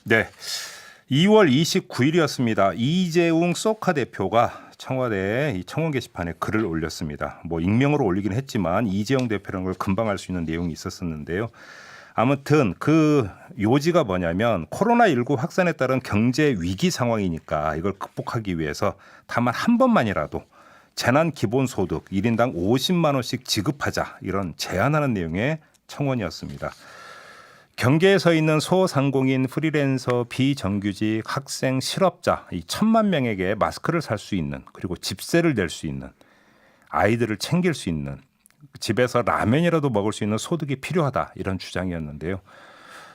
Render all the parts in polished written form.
네, 2월 29일이었습니다. 이재용 소카 대표가 청와대 이 청원 게시판에 글을 올렸습니다. 뭐 익명으로 올리긴 했지만 이재용 대표라는 걸 금방 알 수 있는 내용이 있었었는데요. 아무튼 그 요지가 뭐냐면 코로나19 확산에 따른 경제 위기 상황이니까 이걸 극복하기 위해서 다만 한 번만이라도 재난 기본소득 1인당 50만 원씩 지급하자 이런 제안하는 내용의 청원이었습니다. 경계에 서 있는 소상공인, 프리랜서, 비정규직, 학생, 실업자 이 1,000만 명에게 마스크를 살 수 있는 그리고 집세를 낼 수 있는 아이들을 챙길 수 있는 집에서 라면이라도 먹을 수 있는 소득이 필요하다 이런 주장이었는데요.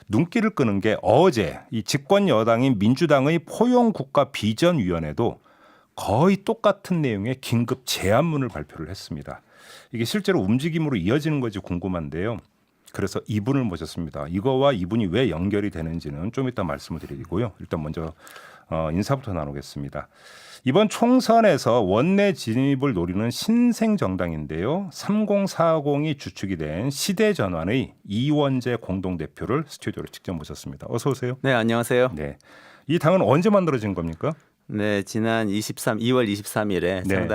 눈길을 끄는 게 어제 이 집권 여당인 민주당의 포용국가비전위원회도 거의 똑같은 내용의 긴급 제안문을 발표를 했습니다. 이게 실제로 움직임으로 이어지는 건지 궁금한데요. 그래서 이분을 모셨습니다. 이거와 이분이 왜 연결이 되는지는 좀 이따 말씀을 드리고요. 일단 먼저 인사부터 나누겠습니다. 이번 총선에서 원내 진입을 노리는 신생정당인데요. 3040이 주축이 된 시대전환의 이원재 공동대표를 스튜디오로 직접 모셨습니다. 어서 오세요. 네, 안녕하세요. 네, 이 당은 언제 만들어진 겁니까? 네, 지난 2월 23일에 네.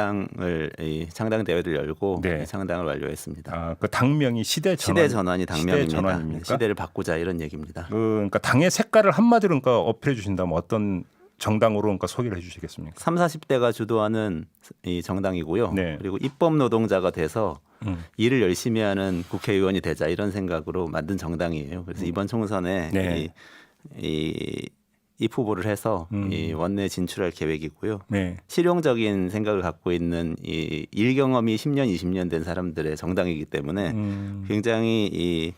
창당 대회를 열고 네. 창당을 완료했습니다. 그 당명이 시대전환이 당명입니다. 시대전환입니까? 시대를 바꾸자 이런 얘기입니다. 그러니까 당의 색깔을 한마디로 그러니까 어필해 주신다면 어떤 정당으로 그러니까 소개를 해주시겠습니까? 30, 40대가 주도하는 이 정당이고요. 네. 그리고 입법 노동자가 돼서 일을 열심히 하는 국회의원이 되자 이런 생각으로 만든 정당이에요. 그래서 이번 총선에 네. 이 후보를 해서 이 원내 진출할 계획이고요. 네. 실용적인 생각을 갖고 있는 이 일 경험이 10년, 20년 된 사람들의 정당이기 때문에 굉장히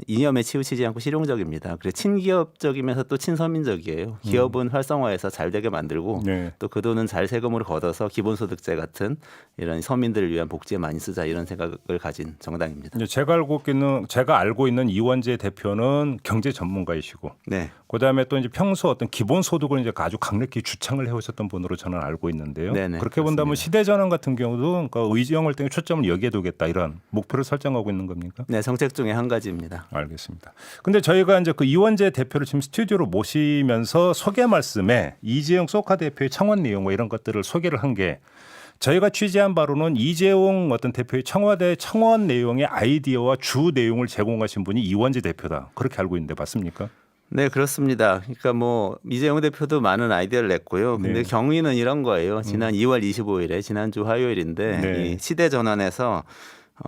이념에 치우치지 않고 실용적입니다. 그래서 친기업적이면서 또 친서민적이에요. 기업은 활성화해서 잘 되게 만들고 네. 또 그 돈은 잘 세금으로 걷어서 기본소득세 같은 이런 서민들을 위한 복지에 많이 쓰자 이런 생각을 가진 정당입니다. 제가 알고 있는 이원재 대표는 경제 전문가이시고, 네. 그다음에 또 이제 평소 어떤 기본 소득을 이제 아주 강력히 주창을 해오셨던 분으로 저는 알고 있는데요. 네네, 그렇게 본다면 그렇습니다. 시대전환 같은 경우도 그러니까 의정 활동에 초점을 여기에 두겠다 이런 목표를 설정하고 있는 겁니까? 네, 정책 중에 한 가지입니다. 알겠습니다. 근데 저희가 이제 그 이원재 대표를 지금 스튜디오로 모시면서 소개 말씀에 이재용 소카 대표의 청원 내용 뭐 이런 것들을 소개를 한 게 저희가 취재한 바로는 이재용 어떤 대표의 청와대 청원 내용의 아이디어와 주 내용을 제공하신 분이 이원재 대표다. 그렇게 알고 있는데 맞습니까? 네, 그렇습니다. 그러니까 뭐 이재용 대표도 많은 아이디어를 냈고요. 근데 네. 경위는 이런 거예요. 지난 2월 25일에 지난주 화요일인데 네. 이 시대 전환에서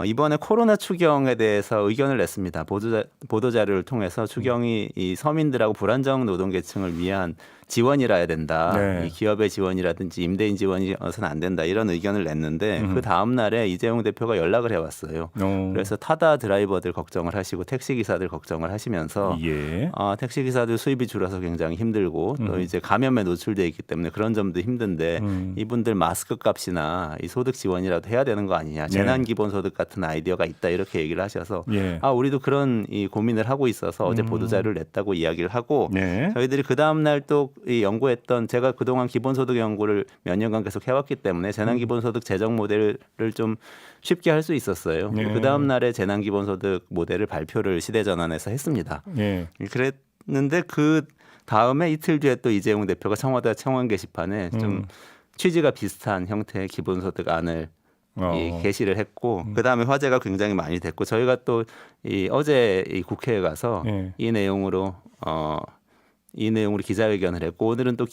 이번에 코로나 추경에 대해서 의견을 냈습니다. 보도 자료를 통해서 추경이 이 서민들하고 불안정 노동계층을 위한 지원이라 해야 된다. 네. 이 기업의 지원이라든지 임대인 지원이어서는 안 된다. 이런 의견을 냈는데 그 다음 날에 이재용 대표가 연락을 해왔어요. 그래서 타다 드라이버들 걱정을 하시고 택시 기사들 걱정을 하시면서 예. 택시 기사들 수입이 줄어서 굉장히 힘들고 또 이제 감염에 노출돼 있기 때문에 그런 점도 힘든데 이분들 마스크 값이나 이 소득 지원이라도 해야 되는 거 아니냐. 재난 기본소득 같은 아이디어가 있다 이렇게 얘기를 하셔서 예. 우리도 그런 이 고민을 하고 있어서 어제 보도 자료를 냈다고 이야기를 하고 네. 저희들이 그 다음 날 또 이 연구했던 제가 그동안 기본소득 연구를 몇 년간 계속 해왔기 때문에 재난기본소득 재정 모델을 좀 쉽게 할 수 있었어요. 네. 그 다음 날에 재난기본소득 모델을 발표를 시대전환에서 했습니다. 예. 그랬는데 그 다음에 이틀 뒤에 또 이재용 대표가 청와대 청원 게시판에 좀 취지가 비슷한 형태의 기본소득 안을 게시를 했고 그 다음에 화제가 굉장히 많이 됐고 저희가 또 어제 이 국회에 가서 예. 이 내용으로 기자회견을 했고 오늘은 또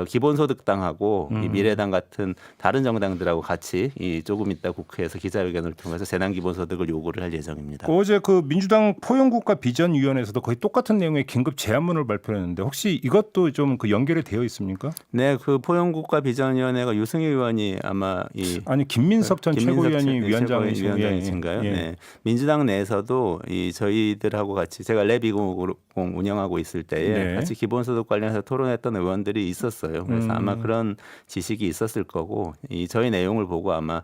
기본소득당하고 이 미래당 같은 다른 정당들하고 같이 조금 이따 국회에서 기자회견을 통해서 재난기본소득을 요구를 할 예정입니다. 어제 그 민주당 포용국가비전위원회에서도 거의 똑같은 내용의 긴급 제안문을 발표했는데 혹시 이것도 좀 그 연결이 되어 있습니까? 네, 그 포용국가비전위원회가 유승희 의원이 아마 아니 김민석 전 최고위원이 위원장이신가요? 예. 네, 민주당 내에서도 저희들하고 같이 제가 랩2050 운영하고 있을 때에 네. 같이 기본소득 관련해서 토론했던 의원들이 있었어요. 그래서 아마 그런 지식이 있었을 거고 저희 내용을 보고 아마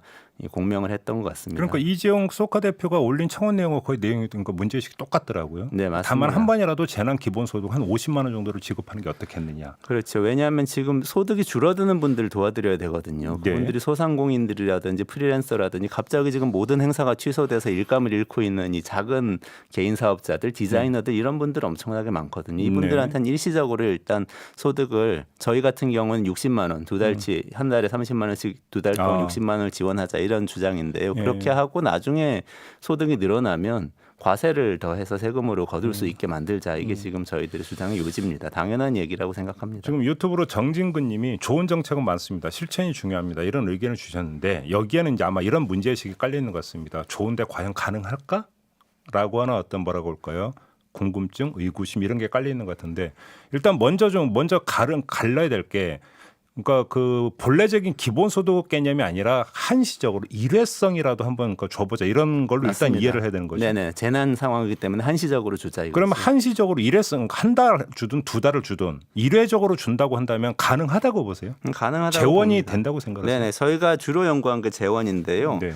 공명을 했던 것 같습니다. 그러니까 이재용 소카 대표가 올린 청원 내용과 거의 내용이 그러니까 문제의식이 똑같더라고요. 네, 맞습니다. 다만 한 번이라도 재난 기본소득 한 50만 원 정도를 지급하는 게 어떻겠느냐. 그렇죠. 왜냐하면 지금 소득이 줄어드는 분들을 도와드려야 되거든요. 네. 그분들이 소상공인들이라든지 프리랜서라든지 갑자기 지금 모든 행사가 취소돼서 일감을 잃고 있는 이 작은 개인 사업자들, 디자이너들 이런 분들 엄청나게 많거든요. 이분들한테는 일시적으로 일단 소득을 저희 같은 경우는 60만 원 두 달치 한 달에 30만 원씩 두 달 동안 60만 원을 지원하자 이런 주장인데요. 그렇게 하고 나중에 소득이 늘어나면 과세를 더해서 세금으로 거둘 수 있게 만들자. 이게 지금 저희들의 주장의 요지입니다. 당연한 얘기라고 생각합니다. 지금 유튜브로 정진근 님이 좋은 정책은 많습니다. 실천이 중요합니다. 이런 의견을 주셨는데 여기에는 이제 아마 이런 문제의식이 깔려 있는 것 같습니다. 좋은데 과연 가능할까? 라고 하는 어떤 뭐라고 할까요? 궁금증, 의구심 이런 게 깔려 있는 것 같은데 일단 먼저 갈라야 될 게 그러니까 그 본래적인 기본소득 개념이 아니라 한시적으로 일회성이라도 한번 줘보자 이런 걸로 맞습니다. 일단 이해를 해야 되는 거죠. 네네. 재난 상황이기 때문에 한시적으로 주자. 이거죠. 그러면 한시적으로 일회성 한 달 주든 두 달을 주든 일회적으로 준다고 한다면 가능하다고 보세요? 가능하다고 재원이 봅니다. 된다고 생각하세요? 네네. 저희가 주로 연구한 게 재원인데요. 네.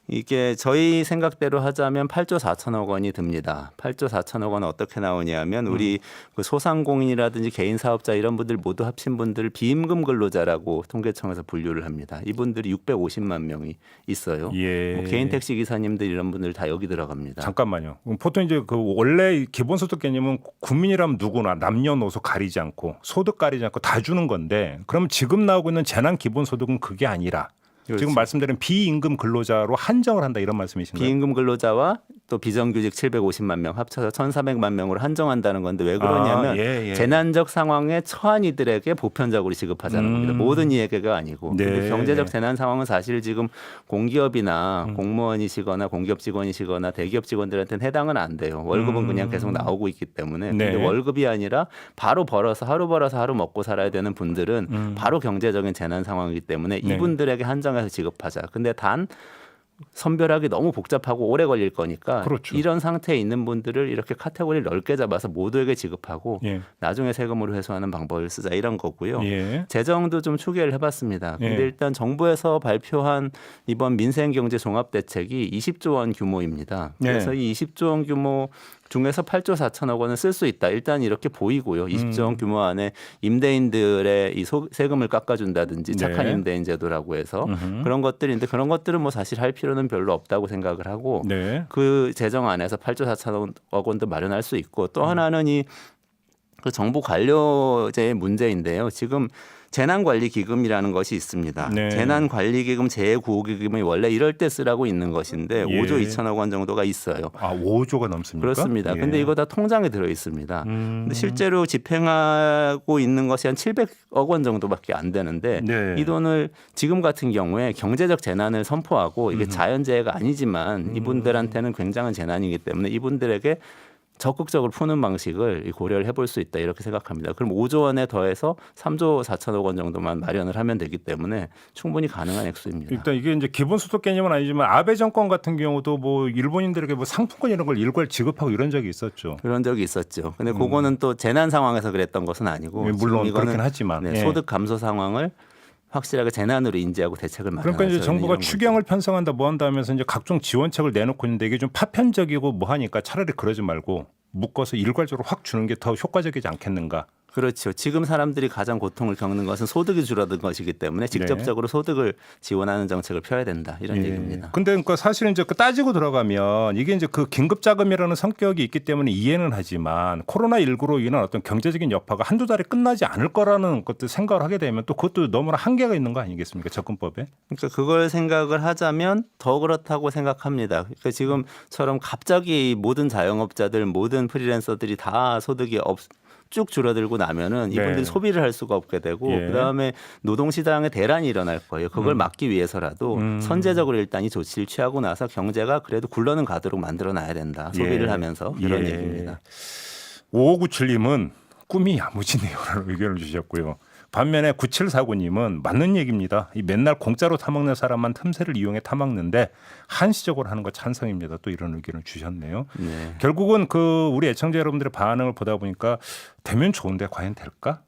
이게 저희 생각대로 하자면 8조 4천억 원이 듭니다. 8조 4천억 원은 어떻게 나오냐면 우리 그 소상공인이라든지 개인 사업자 이런 분들 모두 합친 분들을 비임금 근로자라고 통계청에서 분류를 합니다. 이분들이 650만 명이 있어요. 예. 뭐 개인 택시 기사님들 이런 분들 다 여기 들어갑니다. 잠깐만요. 보통 이제 그 원래 기본소득 개념은 국민이라면 누구나 남녀노소 가리지 않고 소득 가리지 않고 다 주는 건데 그럼 지금 나오고 있는 재난 기본소득은 그게 아니라 그렇죠. 지금 말씀드린 비임금 근로자로 한정을 한다 이런 말씀이신가요? 비임금 근로자와 또 비정규직 750만 명 합쳐서 1,400만 명으로 한정한다는 건데 왜 그러냐면 예. 재난적 상황에 처한 이들에게 보편적으로 지급하자는 겁니다. 모든 이에게가 아니고. 네. 근데 경제적 재난 상황은 사실 지금 공기업이나 공무원이시거나 공기업 직원이시거나 대기업 직원들한테는 해당은 안 돼요. 월급은 그냥 계속 나오고 있기 때문에. 네. 근데 월급이 아니라 바로 벌어서 하루 먹고 살아야 되는 분들은 바로 경제적인 재난 상황이기 때문에 네. 이분들에게 한정해서 지급하자. 근데 단 선별하기 너무 복잡하고 오래 걸릴 거니까 그렇죠. 이런 상태에 있는 분들을 이렇게 카테고리를 넓게 잡아서 모두에게 지급하고 예. 나중에 세금으로 회수하는 방법을 쓰자 이런 거고요. 예. 재정도 좀 추계를 해봤습니다. 근데 예. 일단 정부에서 발표한 이번 민생경제 종합대책이 20조 원 규모입니다. 예. 그래서 이 20조 원 규모 중에서 8조 4천억 원은 쓸 수 있다. 일단 이렇게 보이고요. 20조 원 규모 안에 임대인들의 이 세금을 깎아준다든지 착한 네. 임대인 제도라고 해서 그런 것들인데 그런 것들은 뭐 사실 할 필요는 별로 없다고 생각을 하고 네. 그 재정 안에서 8조 4천억 원도 마련할 수 있고 또 하나는 이 그 정부 관료제의 문제인데요. 지금 재난관리기금이라는 것이 있습니다. 네. 재난관리기금 재구호기금이 원래 이럴 때 쓰라고 있는 것인데 예. 5조 2천억 원 정도가 있어요. 아, 5조가 넘습니까? 그렇습니다. 예. 근데 이거 다 통장에 들어 있습니다. 근데 실제로 집행하고 있는 것이 한 700억 원 정도밖에 안 되는데 네. 이 돈을 지금 같은 경우에 경제적 재난을 선포하고 이게 자연재해가 아니지만 이분들한테는 굉장한 재난이기 때문에 이분들에게 적극적으로 푸는 방식을 고려를 해볼 수 있다 이렇게 생각합니다. 그럼 5조 원에 더해서 3조 4천억 원 정도만 마련을 하면 되기 때문에 충분히 가능한 액수입니다. 일단 이게 이제 기본소득 개념은 아니지만 아베 정권 같은 경우도 뭐 일본인들에게 뭐 상품권 이런 걸 일괄 지급하고 이런 적이 있었죠. 그런 적이 있었죠. 근데 그거는 또 재난 상황에서 그랬던 것은 아니고 예, 물론 지금 이거는 그렇긴 하지만 네, 예. 소득 감소 상황을 확실하게 재난으로 인지하고 대책을 마련하자. 그러니까 이제 정부가 추경을 편성한다 뭐 한다 하면서 이제 각종 지원책을 내놓고 있는데 이게 좀 파편적이고 뭐 하니까 차라리 그러지 말고 묶어서 일괄적으로 확 주는 게 더 효과적이지 않겠는가. 그렇죠. 지금 사람들이 가장 고통을 겪는 것은 소득이 줄어든 것이기 때문에 직접적으로 소득을 지원하는 정책을 펴야 된다 이런 얘기입니다. 근데 그러니까 사실은 이제 그 따지고 들어가면 이게 이제 그 긴급 자금이라는 성격이 있기 때문에 이해는 하지만 코로나19로 인한 어떤 경제적인 여파가 한두 달에 끝나지 않을 거라는 것도 생각을 하게 되면 또 그것도 너무나 한계가 있는 거 아니겠습니까? 접근법에. 그러니까 그걸 생각을 하자면 더 그렇다고 생각합니다. 그러니까 지금처럼 갑자기 모든 자영업자들, 모든 프리랜서들이 다 소득이 쭉 줄어들고 나면은 이분들이 네. 소비를 할 수가 없게 되고 예. 그다음에 노동시장에 대란이 일어날 거예요. 그걸 막기 위해서라도 선제적으로 일단 이 조치를 취하고 나서 경제가 그래도 굴러는 가도록 만들어놔야 된다. 소비를 예. 하면서 이런 예. 얘기입니다. 5597님은 꿈이 야무지네요라는 의견을 주셨고요. 반면에 9749님은 맞는 얘기입니다. 이 맨날 공짜로 타먹는 사람만 틈새를 이용해 타먹는데 한시적으로 하는 거 찬성입니다. 또 이런 의견을 주셨네요. 네. 결국은 그 우리 애청자 여러분들의 반응을 보다 보니까 되면 좋은데 과연 될까?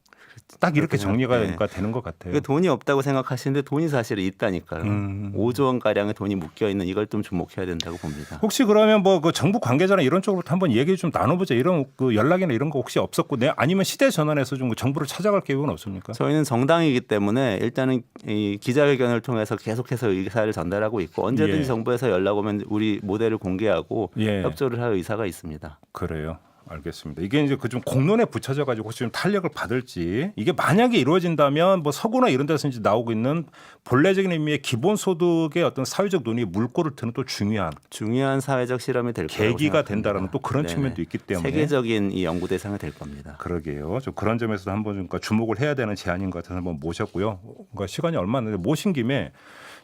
딱 이렇게 정리가 네. 그러니까 되는 것 같아요. 그러니까 돈이 없다고 생각하시는데 돈이 사실 있다니까요. 5조 원 가량의 돈이 묶여 있는 이걸 좀 주목해야 된다고 봅니다. 혹시 그러면 뭐 그 정부 관계자나 이런 쪽으로부터 한번 얘기 좀 나눠보자 이런 그 연락이나 이런 거 혹시 없었고, 아니면 시대 전환해서 좀 정부를 찾아갈 계획은 없습니까? 저희는 정당이기 때문에 일단은 이 기자회견을 통해서 계속해서 의사를 전달하고 있고 언제든지 예. 정부에서 연락 오면 우리 모델을 공개하고 예. 협조를 할 의사가 있습니다. 그래요. 알겠습니다. 이게 이제 그 좀 공론에 붙여져 가지고 혹시 좀 탄력을 받을지, 이게 만약에 이루어진다면 뭐 서구나 이런 데서 이제 나오고 있는 본래적인 의미의 기본소득의 어떤 사회적 논의에 물꼬를 트는 또 중요한 사회적 실험이 될 거라고 계기가 생각합니다. 된다라는 또 그런 네네. 측면도 있기 때문에 세계적인 이 연구 대상이 될 겁니다. 그러게요. 좀 그런 점에서도 한번 좀 주목을 해야 되는 제안인 것 같아서 한번 모셨고요. 그러니까 시간이 얼마 안 됐는데 모신 김에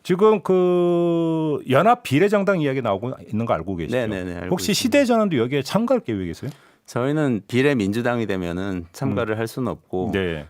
지금 그 연합 비례정당 이야기 나오고 있는 거 알고 계시죠? 네네네, 알고 혹시 있습니다. 시대전환도 여기에 참가할 계획이세요? 저희는 비례민주당이 되면은 참가를 할 수는 없고 네.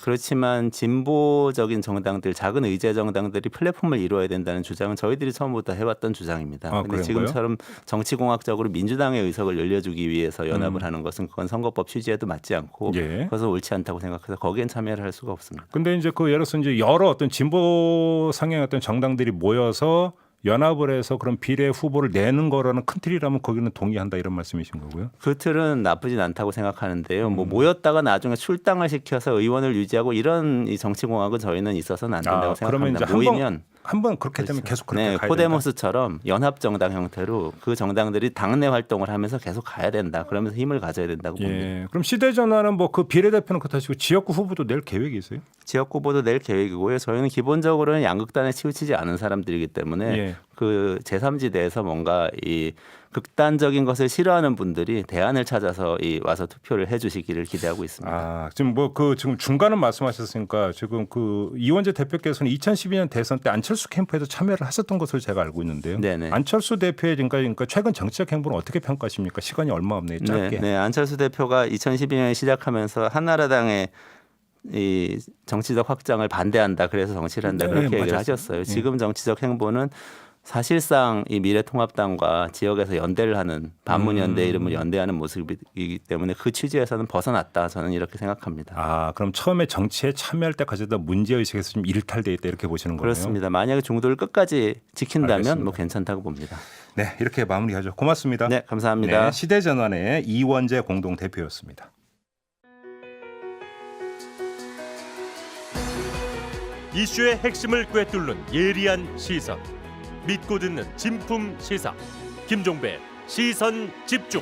그렇지만 진보적인 정당들, 작은 의제 정당들이 플랫폼을 이루어야 된다는 주장은 저희들이 처음부터 해왔던 주장입니다. 아, 그런데 그런가요? 지금처럼 정치공학적으로 민주당의 의석을 늘려주기 위해서 연합을 하는 것은 그건 선거법 취지에도 맞지 않고 예. 그것은 옳지 않다고 생각해서 거기엔 참여를 할 수가 없습니다. 근데 이제 그 예를 들어서 이제 여러 어떤 진보 성향의 어떤 정당들이 모여서 연합을 해서 그런 비례 후보를 내는 거라는 큰 틀이라면 거기는 동의한다 이런 말씀이신 거고요. 그 틀은 나쁘진 않다고 생각하는데요. 뭐 모였다가 나중에 출당을 시켜서 의원을 유지하고 이런 이 정치공학은 저희는 있어서는 안 된다고 그러면 이제 생각합니다. 모이면 한번 그렇게 되면 계속 그렇게 가야 된다. 포데모스처럼 연합정당 형태로 그 정당들이 당내 활동을 하면서 계속 가야 된다. 그러면서 힘을 가져야 된다고 봅니다. 예. 그럼 시대전환은 뭐 그 비례대표는 그렇다시고 지역구 후보도 낼 계획이 있어요? 지역 후보도 낼 계획이고요. 저희는 기본적으로는 양극단에 치우치지 않은 사람들이기 때문에 예. 그 제3지대에서 뭔가 이 극단적인 것을 싫어하는 분들이 대안을 찾아서 와서 투표를 해주시기를 기대하고 있습니다. 지금 뭐 그 지금 중간은 말씀하셨으니까 지금 그 이원재 대표께서는 2012년 대선 때 안철수 캠프에도 참여를 하셨던 것으로 제가 알고 있는데요. 네네. 안철수 대표의 그러니까 최근 정치적 행보는 어떻게 평가하십니까? 시간이 얼마 없네요. 짧게. 네, 안철수 대표가 2012년에 시작하면서 한나라당의 이 정치적 확장을 반대한다. 그래서 정치를 한다. 그렇게 얘기를 맞았어요. 하셨어요. 지금 정치적 행보는 사실상 이 미래통합당과 지역에서 연대를 하는 반문연대 이름을 연대하는 모습이기 때문에 그 취지에서는 벗어났다. 저는 이렇게 생각합니다. 그럼 처음에 정치에 참여할 때 가졌던 문제의식에서 좀 일탈돼 있다 이렇게 보시는 거예요? 그렇습니다. 만약에 중도를 끝까지 지킨다면 알겠습니다. 뭐 괜찮다고 봅니다. 네, 이렇게 마무리하죠. 고맙습니다. 네, 감사합니다. 네, 시대전환의 이원재 공동대표였습니다. 이슈의 핵심을 꿰뚫는 예리한 시선, 믿고 듣는 진품 시사 김종배 시선 집중.